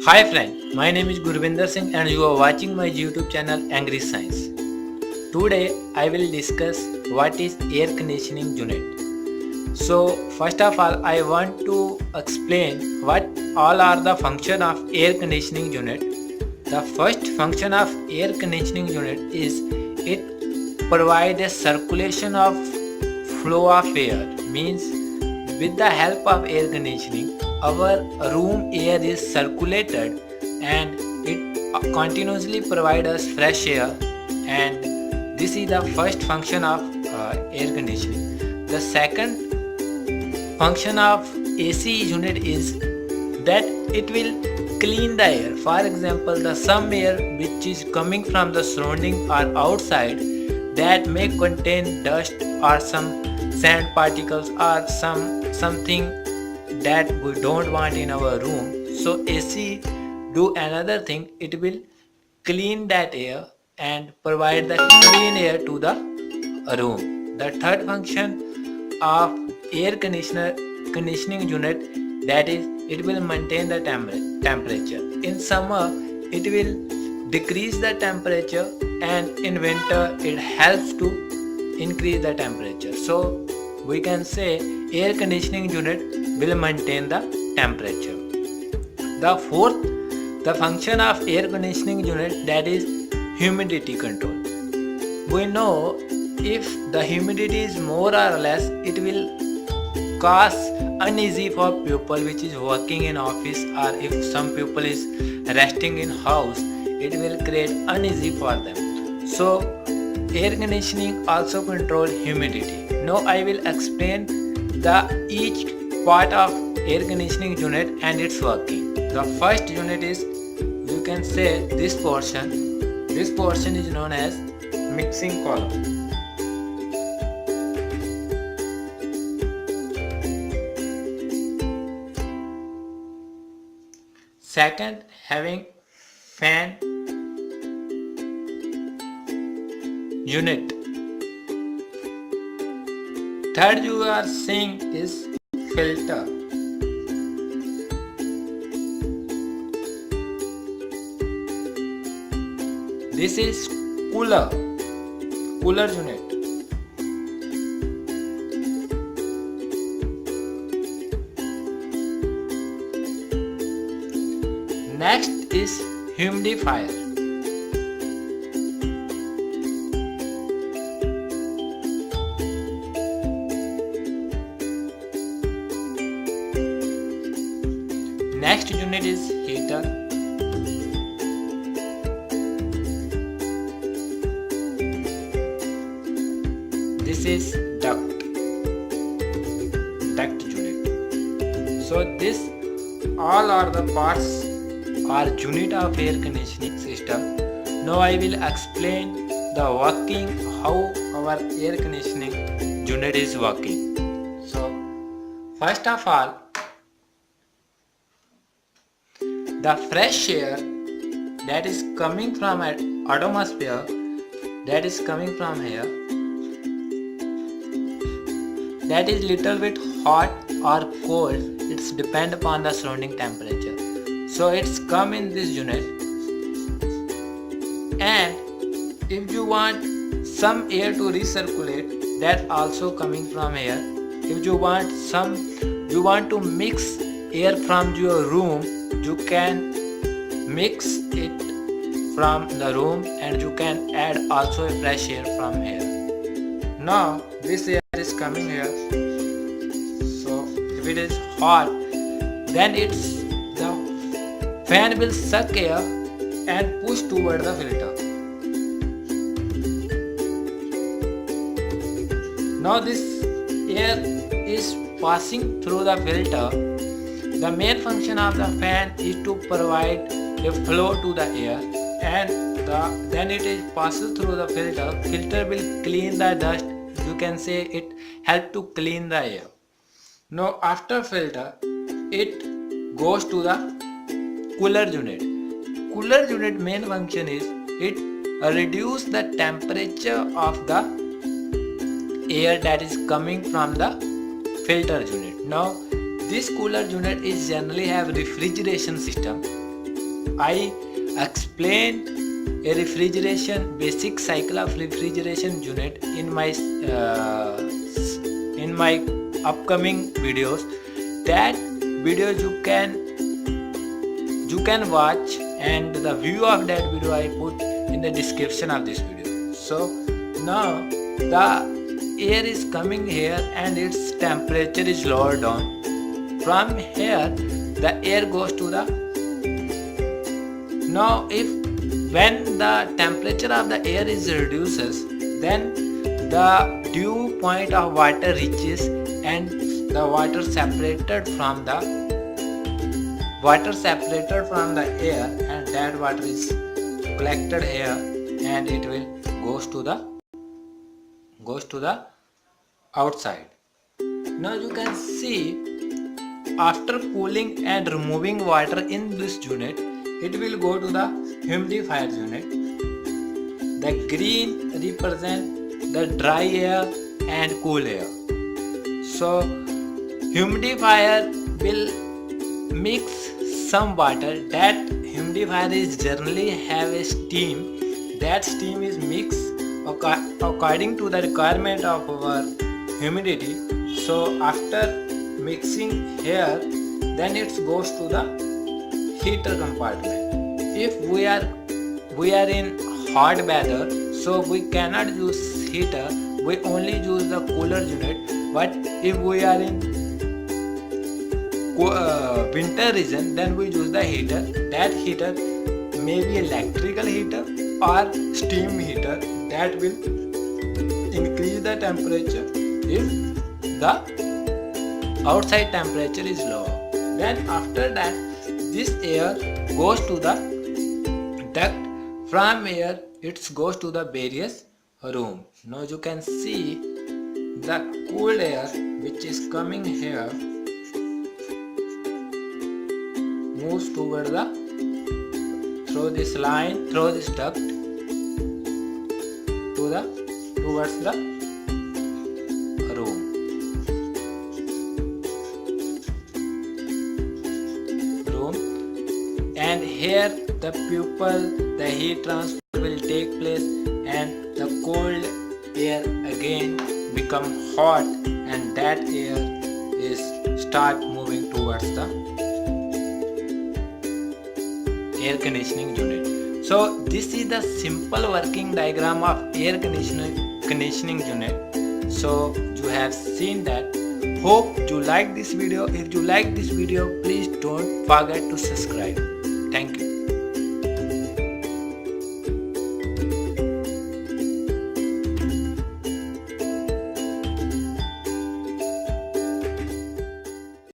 Hi friend, my name is Gurvinder Singh and you are watching my YouTube channel Angry Science. Today I will discuss what is air conditioning unit. So first of all I want to explain what all are the function of air conditioning unit. The first function of air conditioning unit is it provides a circulation of flow of air, means with the help of air conditioning our room air is circulated and it continuously provides us fresh air, and this is the first function of air conditioning. The second function of AC unit is that it will clean the air. For example, the some air which is coming from the surrounding or outside that may contain dust or some sand particles or something that we don't want in our room. So AC do another thing, it will clean that air and provide the clean air to the room. The third function of air conditioning unit, that is it will maintain the temperature. In summer it will decrease the temperature and in winter it helps to increase the temperature. So we can say air conditioning unit will maintain the temperature. The fourth, the function of air conditioning unit, that is humidity control. We know if the humidity is more or less, it will cause uneasy for people which is working in office, or if some people is resting in house, it will create uneasy for them. So air conditioning also control humidity. Now I will explain the each part of air conditioning unit and its working. The first unit is, you can say this portion. This portion is known as mixing column. Second, having fan unit. Third you are seeing is filter. This is cooler unit. Next is humidifier. Next unit is heater. This is duct unit. So this all are the parts or unit of air conditioning system. Now I will explain the working, how our air conditioning unit is working. So first of all, the fresh air that is coming from an atmosphere, that is coming from here, that is little bit hot or cold, it's depend upon the surrounding temperature. So it's come in this unit, and if you want some air to recirculate, that also coming from here. If you want to mix air from your room, you can mix it from the room and you can add also a fresh air from here. Now this air is coming here, so if it is hot, then the fan will suck air and push toward the filter. Now this air is passing through the filter. The main function of the fan is to provide a flow to the air, and then it is passes through the filter. Filter will clean the dust. You can say it help to clean the air. Now after filter, it goes to the cooler unit. Cooler unit main function is it reduce the temperature of the air that is coming from the filter unit. Now this cooler unit is generally have refrigeration system, I explained a refrigeration basic cycle of refrigeration unit in my upcoming videos. That videos you can watch, and the view of that video I put in the description of this video. So now the air is coming here and its temperature is lower down. From here the air goes to the, now if when the temperature of the air is reduces, then the dew point of water reaches and the water separated from the air, and that water is collected here and it will goes to the outside. Now you can see, after cooling and removing water in this unit, it will go to the humidifier unit. The green represent the dry air and cool air. So humidifier will mix some water. That humidifier is generally have a steam. That steam is mixed according to the requirement of our humidity. So after mixing here, then it goes to the heater compartment. If we are in hot weather, so we cannot use heater, we only use the cooler unit. But if we are in winter region, then we use the heater. That heater may be electrical heater or steam heater, that will increase the temperature if the outside temperature is lower. Then after that, this air goes to the duct. From here it goes to the various room. Now you can see the cool air which is coming here moves toward the, through this line, through this duct towards the room. And here the the heat transfer will take place, and the cold air again become hot, and that air is start moving towards the air conditioning unit. So this is the simple working diagram of air conditioning unit. So you have seen that. Hope you like this video. If you like this video, please don't forget to subscribe. Thank you.